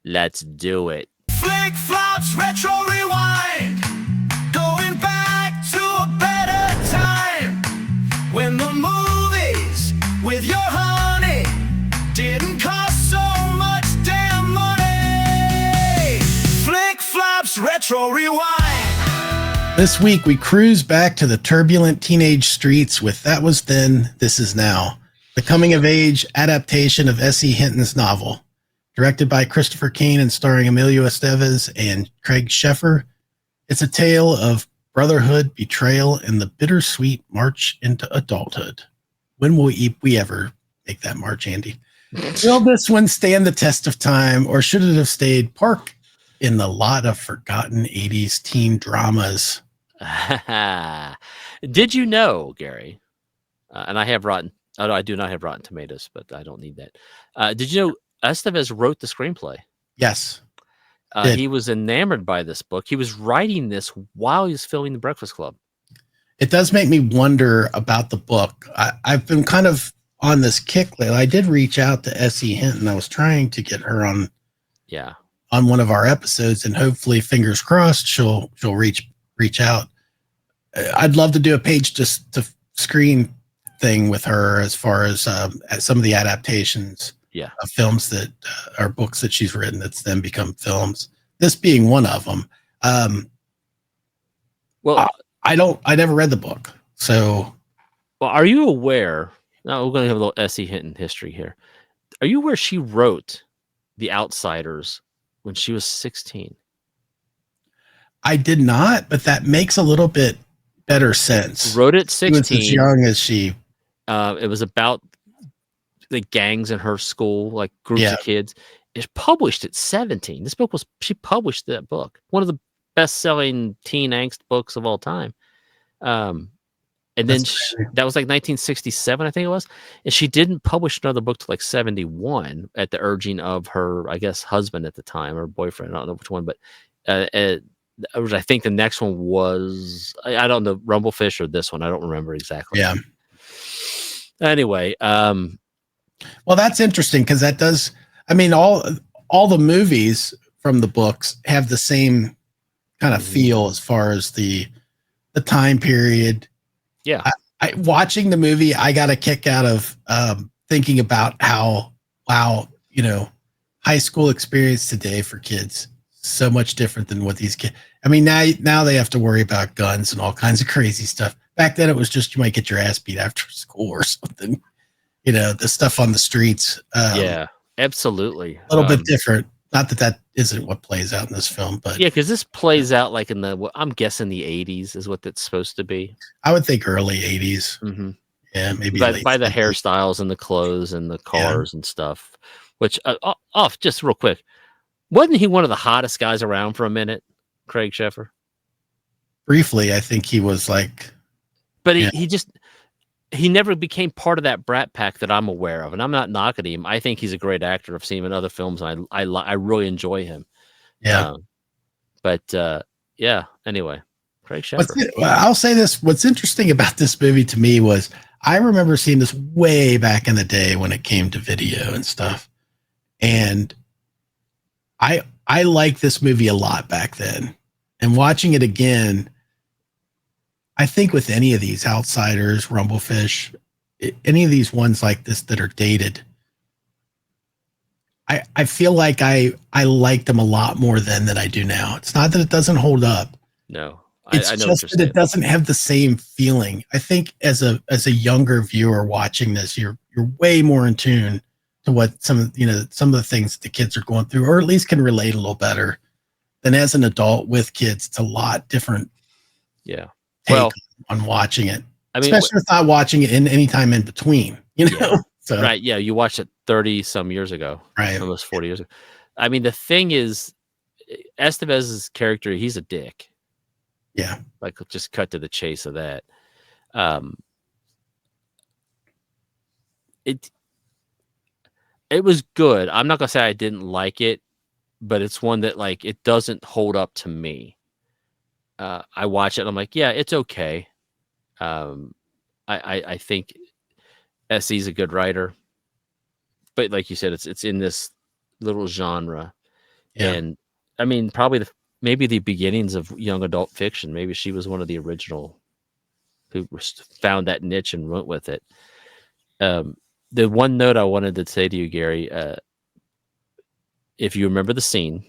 Let's do it. Flick flops, retro rewind. Going back to a better time. When the movies with your honey didn't cost so much damn money. Flick flops, retro rewind. This week we cruise back to the turbulent teenage streets with That Was Then, This Is Now, the coming-of-age adaptation of S.E. Hinton's novel. Directed by Christopher Cain and starring Emilio Estevez and Craig Sheffer, it's a tale of brotherhood, betrayal, and the bittersweet march into adulthood. When will we ever make that march, Andy? Will this one stand the test of time, or should it have stayed parked in the lot of forgotten 80s teen dramas? Did you know, Gary, and I have Rotten, I do not have Rotten Tomatoes, but I don't need that. Did you know Estevez wrote the screenplay? Yes. He was enamored by this book. He was writing this while he was filming The Breakfast Club. It does make me wonder about the book. I've been kind of on this kick lately. I did reach out to S.E. Hinton. I was trying to get her on one of our episodes, and hopefully, fingers crossed, she'll reach out. I'd love to do a page just to screen thing with her as far as some of the adaptations of films that are books that she's written that's then become films. This being one of them. Well, I never read the book. So, well, are you aware? Now we're going to have a little S.E. Hinton history here. Are you aware she wrote The Outsiders when she was 16? I did not, but that makes a little bit better sense. Wrote it 16. She was as young as she. It was about the gangs in her school, like groups of kids. It's published at 17. This book she published that book, one of the best-selling teen angst books of all time. And then that was like 1967, I think it was. And she didn't publish another book till like 71 at the urging of her, I guess, husband at the time, or boyfriend. I don't know which one, but I think the next one was, I don't know, Rumblefish or this one. I don't remember exactly. Yeah. Anyway, well, that's interesting because that does. I mean, all the movies from the books have the same kind of feel as far as the time period. Yeah. I watching the movie, I got a kick out of thinking about how high school experience today for kids so much different than what these kids. I mean, now they have to worry about guns and all kinds of crazy stuff. Back then, it was just you might get your ass beat after school or something. The stuff on the streets. Yeah, absolutely. A little bit different. Not that isn't what plays out in this film, but yeah, because this plays out like I'm guessing the 80s is what that's supposed to be. I would think early 80s. Mm-hmm. Yeah, maybe by the hairstyles and the clothes and the cars and stuff. Which just real quick, wasn't he one of the hottest guys around for a minute, Craig Sheffer? Briefly, I think he was like, but he never became part of that brat pack that I'm aware of, and I'm not knocking him. I think he's a great actor. I've seen him in other films, and I really enjoy him. Yeah. Anyway, Craig Sheffer. I'll say this. What's interesting about this movie to me was I remember seeing this way back in the day when it came to video and stuff. And I liked this movie a lot back then. And watching it again, I think with any of these Outsiders, Rumblefish, any of these ones like this that are dated, I feel like I liked them a lot more then than I do now. It's not that it doesn't hold up. No, it's I know just that it doesn't have the same feeling. I think as a younger viewer watching this, you're way more in tune to what some of the things that the kids are going through, or at least can relate a little better than as an adult with kids. It's a lot different. Yeah. On watching it, I mean, especially with not watching it in any time in between, So, right. Yeah. You watched it 30 some years ago, right? Almost 40 years ago. I mean, the thing is, Estevez's character, he's a dick. Yeah. Like, just cut to the chase of that. It was good. I'm not gonna say I didn't like it, but it's one that like it doesn't hold up to me. I watch it and I'm like, yeah, it's okay. I think SE's a good writer, but like you said, it's in this little genre. Yeah. And I mean, probably maybe the beginnings of young adult fiction. Maybe she was one of the original who found that niche and went with it. The one note I wanted to say to you, Gary, if you remember the scene,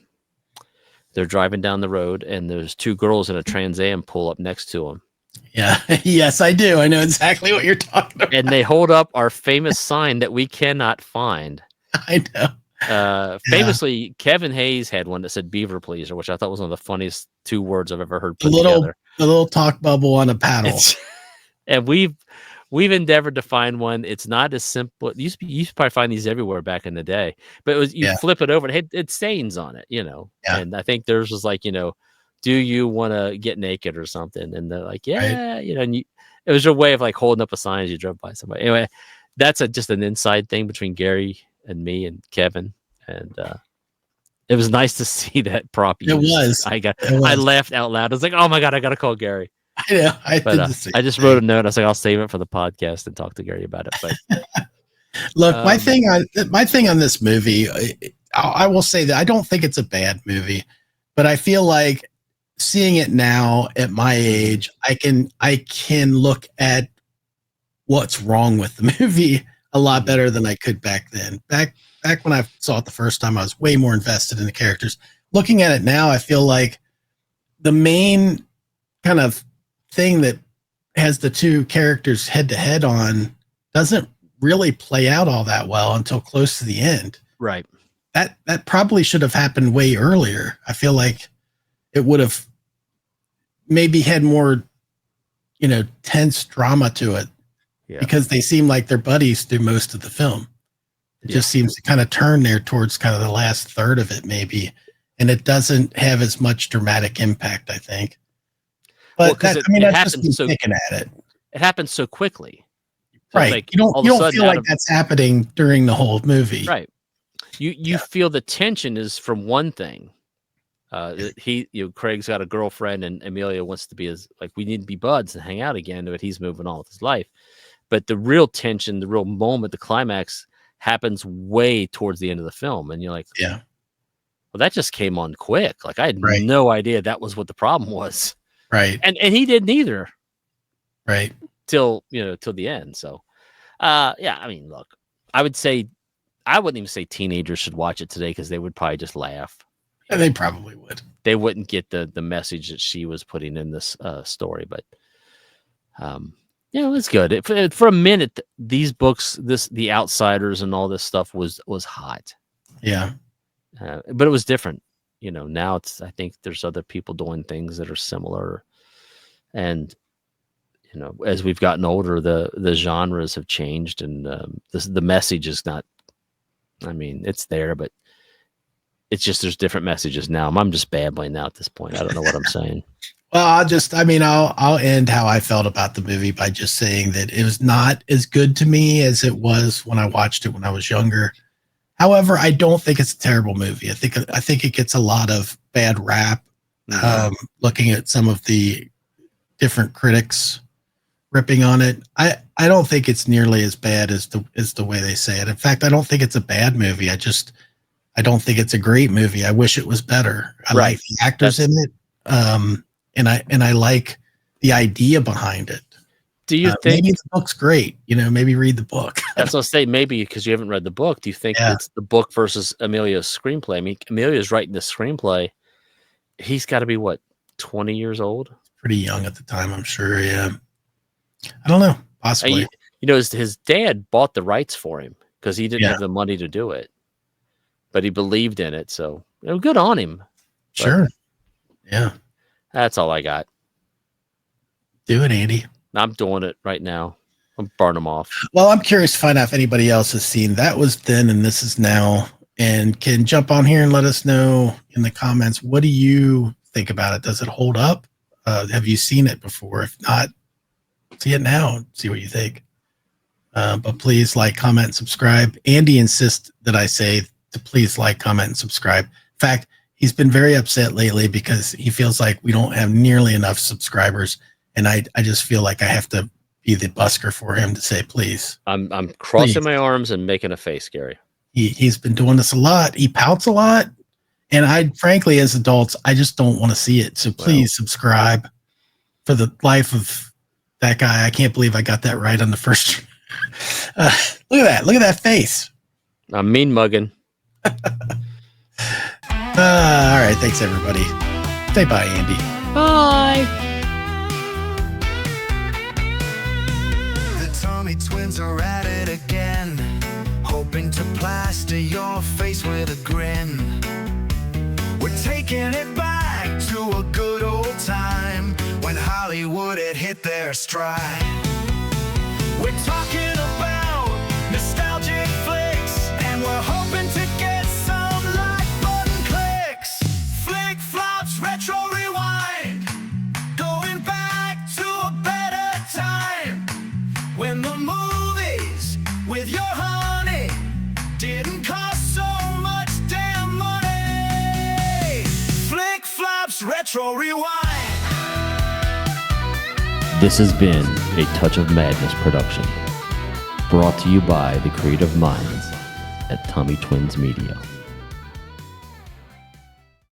they're driving down the road and there's two girls in a Trans Am pull up next to them. Yeah. Yes, I do. I know exactly what you're talking about. And they hold up our famous sign that we cannot find. I know. Famously, Kevin Hayes had one that said "Beaver Pleaser," which I thought was one of the funniest two words I've ever heard put together. The little talk bubble on a paddle. And we've endeavored to find one. It's not as simple. You used to probably find these everywhere back in the day, but it was you flip it over and it stains on it, Yeah. And I think theirs was like, do you want to get naked or something? And they're like, yeah, right. And it was your way of like holding up a sign as you drove by somebody. Anyway, that's just an inside thing between Gary and me and Kevin, and it was nice to see that prop used. It was. I laughed out loud. I was like, "Oh my god, I gotta call Gary." I know. I just wrote a note. I was like, "I'll save it for the podcast and talk to Gary about it." But look, my thing on this movie, I will say that I don't think it's a bad movie, but I feel like seeing it now at my age, I can look at what's wrong with the movie a lot better than I could back then. Back when I saw it the first time, I was way more invested in the characters. Looking at it now, I feel like the main kind of thing that has the two characters head to head on doesn't really play out all that well until close to the end. Right. That probably should have happened way earlier. I feel like it would have maybe had more, tense drama to it. Yeah. Because they seem like they're buddies through most of the film. It just seems to kind of turn there towards kind of the last third of it, maybe. And it doesn't have as much dramatic impact, I think. But that's just me thinking at it. It happens so quickly. So right. Like you don't feel like that's happening during the whole movie. Right. You feel the tension is from one thing. Craig's got a girlfriend and Amelia wants to be we need to be buds and hang out again, but he's moving on with his life. But the real tension, the real moment, the climax happens way towards the end of the film. And you're like, yeah, well, that just came on quick. Like I had no idea that was what the problem was. Right. And he didn't either. Right. Till the end. So, look, I wouldn't even say teenagers should watch it today because they would probably just laugh. And they probably would. They wouldn't get the message that she was putting in this story, but it's good. For a minute, these books, The Outsiders and all this stuff was hot. Yeah. But it was different. Now I think there's other people doing things that are similar. And, as we've gotten older, the genres have changed and the message is not, it's there, but it's just, there's different messages now. I'm just babbling now at this point. I don't know what I'm saying. Well, I'll end how I felt about the movie by just saying that it was not as good to me as it was when I watched it when I was younger. However, I don't think it's a terrible movie. I think it gets a lot of bad rap. Looking at some of the different critics ripping on it, I don't think it's nearly as bad as the way they say it. In fact, I don't think it's a bad movie. I don't think it's a great movie. I wish it was better. I like the actors in it. And I like the idea behind it. Do you think maybe the book's great? Maybe read the book. That's what I'll say. Maybe because you haven't read the book. Do you think it's the book versus Emilio's screenplay? Emilio's writing the screenplay. He's got to be 20 years old? Pretty young at the time, I'm sure. Yeah. I don't know. Possibly. His dad bought the rights for him because he didn't have the money to do it, but he believed in it. So good on him. Sure. Yeah. That's all I got. Do it, Andy. I'm doing it right now. I'm burning them off. Well, I'm curious to find out if anybody else has seen That Was Then and This Is Now, and can jump on here and let us know in the comments. What do you think about it? Does it hold up? Have you seen it before? If not, see it now and see what you think. But please like, comment, and subscribe. Andy insists that I say to please like, comment, and subscribe. In fact, he's been very upset lately because he feels like we don't have nearly enough subscribers. And I just feel like I have to be the busker for him to say, please. I'm crossing my arms and making a face, Gary. He's been doing this a lot. He pouts a lot. And I, frankly, as adults, I just don't want to see it. So please subscribe. For the life of that guy, I can't believe I got that right on the first. Look at that. Look at that face. I'm mean mugging. All right. Thanks, everybody. Say bye, Andy. Bye. The Tommy twins are at it again, hoping to plaster your face with a grin. We're taking it back to a good old time when Hollywood had hit their stride. We're talking about nostalgic flicks, and we're hoping to get some like button clicks. Flick flops, retro rewind, going back to a better time when the movies with your honey didn't cost so much damn money. Flick flops, retro rewind. This has been a Touch of Madness production, brought to you by the creative minds at Tommy Twins Media.